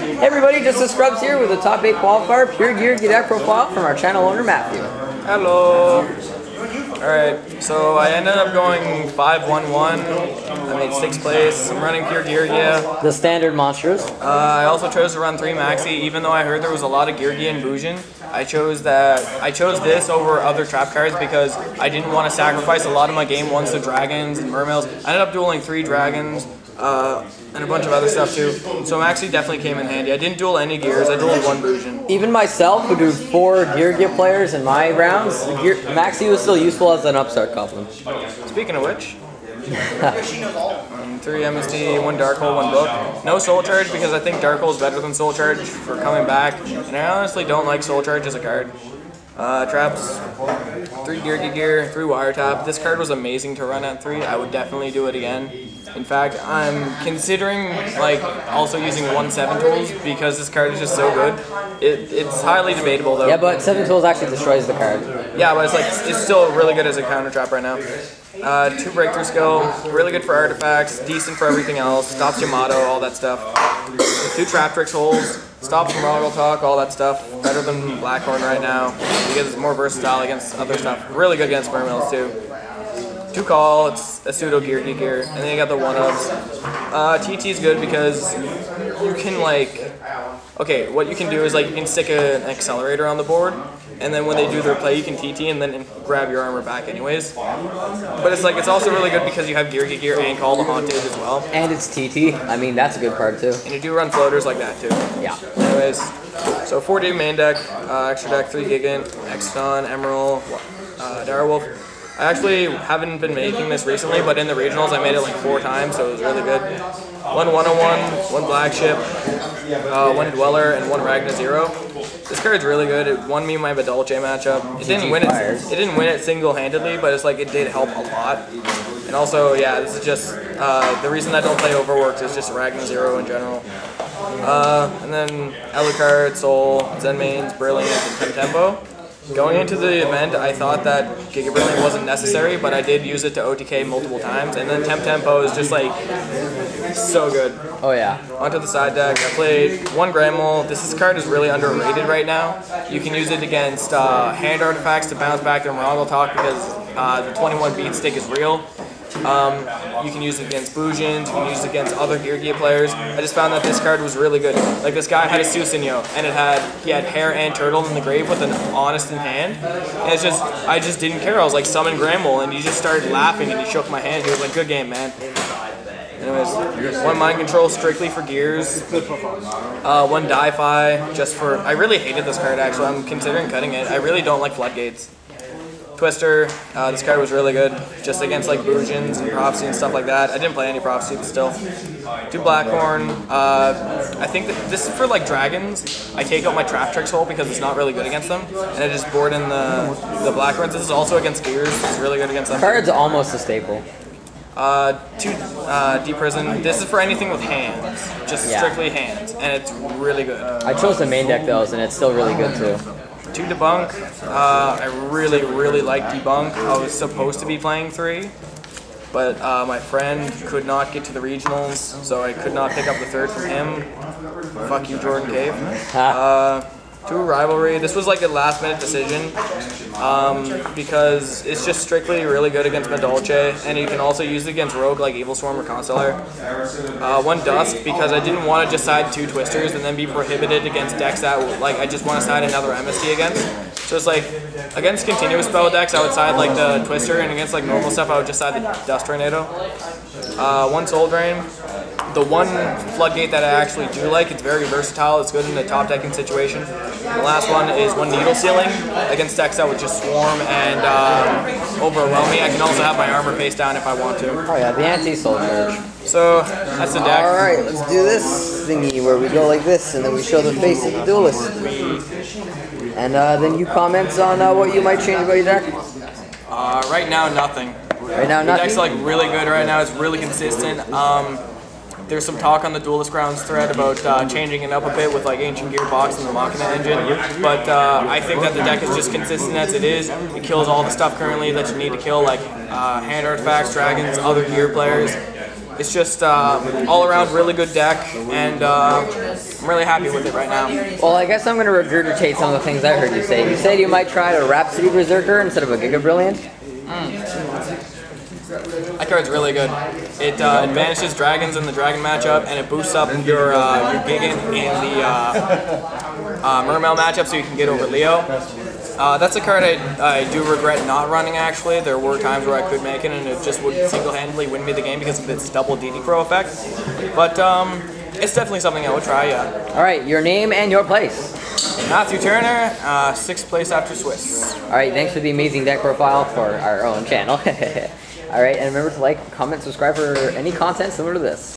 Hey everybody, just the Scrubs here with a top 8 qualifier, pure Geargia deck profile from our channel owner Matthew. Hello. Alright, so I ended up going 5-1-1. I made 6th place. I'm running pure Geargia. The standard monsters. I also chose to run 3 maxi, even though I heard there was a lot of Geargia and Bujin. I chose this over other trap cards because I didn't want to sacrifice a lot of my game 1s to dragons and mermails. I ended up dueling 3 dragons. And a bunch of other stuff too. So Maxi definitely came in handy. I didn't duel any gears, I dueled 1 Bujin. Even myself, who do 4 Geargia players in my rounds, Maxi was still useful as an upstart coupling. Speaking of which, 3 MSD, 1 Dark Hole, 1 Book. No Soul Charge because I think Dark Hole is better than Soul Charge for coming back. And I honestly don't like Soul Charge as a card. Traps, 3 Geargia gear, 3 Wiretap. This card was amazing to run at 3. I would definitely do it again. In fact, I'm considering also using 1 7 tools because this card is just so good. It's highly debatable though. Yeah, but 7 tools actually destroys the card. Yeah, but it's still really good as a counter trap right now. 2 breakthrough skill, really good for artifacts, decent for everything else, stops Yamato, all that stuff. 2 trap tricks holes, stops Moroggle Talk, all that stuff. Better than Blackhorn right now because it's more versatile against other stuff. Really good against mermails too. 2 call, it's a pseudo Geargia gear, and then you got the 1-ups. TT is good because you can okay, what you can do is you can stick an accelerator on the board, and then when they do their play, you can TT and then grab your armor back anyways. But it's also really good because you have Geargia gear and Call the Haunted as well. And it's TT. I mean, that's a good card too. And you do run floaters like that too. Yeah. Anyways, so 4D main deck, extra deck, 3 Gigant, Exton, Emerald, Direwolf. I actually haven't been making this recently, but in the regionals I made it 4 times, so it was really good. 1 101, 1 Black Ship, 1 Dweller, and 1 Ragna Zero. This card's really good. It won me my Badolce matchup. It didn't win it single-handedly, but it did help a lot. And also, yeah, this is just the reason I don't play Overworked is just Ragna Zero in general. And then Alucard, Soul, Zen Mains, Brilliant, and Tempo. Going into the event, I thought that Giga Brilliant wasn't necessary, but I did use it to OTK multiple times, and then Tempo is just so good. Oh yeah. Onto the side deck, I played 1 Granmole. This card is really underrated right now. You can use it against hand artifacts to bounce back their Moroggle Talk because the 21 beat stick is real. You can use it against Bujins, you can use it against other Geargia players. I just found that this card was really good. This guy had a Susanyo, and he had Hare and Turtle in the grave with an Honest in hand. And I just didn't care. I was like, summon Granmole, and he just started laughing and he shook my hand. He was like, good game, man. Anyways, 1 Mind Control strictly for gears. 1 Di-Fi just for... I really hated this card actually. I'm considering cutting it. I really don't like Floodgates. Twister, this card was really good, just against Bujins and Prophecy and stuff like that. I didn't play any Prophecy, but still. 2 Blackhorn. I think that this is for dragons. I take out my Trap Tricks hole because it's not really good against them, and I just board in the Blackhorns. This is also against gears. It's really good against them. Card's almost a staple. 2 Deep Prison. This is for anything with hands, just strictly hands, and it's really good. I chose the main deck though, and it's still really good too. 2 Debunk. I really like Debunk. I was supposed to be playing 3, but my friend could not get to the regionals, so I could not pick up the 3rd from him. Fuck you, Jordan Cave. 2 Rivalry. This was a last minute decision because it's just strictly really good against Badolce, and you can also use it against Rogue like Evil Swarm or Constellar. 1 Dust because I didn't want to just side 2 Twisters and then be prohibited against decks that I just want to side another MST against. So it's against continuous spell decks I would side the Twister, and against normal stuff I would just side the Dust Tornado. 1 Soul Drain. The 1 Floodgate that I actually do it's very versatile, it's good in the top decking situation. The last one is 1 Needle Sealing against decks that would just swarm and overwhelm me. I can also have my armor face down if I want to. Oh yeah, the anti-Soul Charge. So, that's the deck. Alright, let's do this thingy where we go like this, and then we show the face of the duelist. And then you comment on what you might change about your deck? Right now, nothing. Right now, nothing? The deck's really good right now, it's really consistent. There's some talk on the Duelist Grounds thread about changing it up a bit with Ancient Gearbox and the Moncton engine, but I think that the deck is just consistent as it is. It kills all the stuff currently that you need to kill, hand artifacts, dragons, other gear players. It's just all around really good deck, and I'm really happy with it right now. Well, I guess I'm going to regurgitate some of the things I heard you say. You said you might try a Rhapsody Berserker instead of a Giga Brilliant. That card's really good. It advantages dragons in the dragon matchup, and it boosts up your Gigan in the Mermail matchup so you can get over Leo. That's a card I do regret not running, actually. There were times where I could make it, and it just would single-handedly win me the game because of its double DD Crow effect. But it's definitely something I would try, yeah. Alright, your name and your place. Matthew Turner, 6th place after Swiss. Alright, thanks for the amazing deck profile for our own channel. Alright, and remember to like, comment, subscribe for any content similar to this.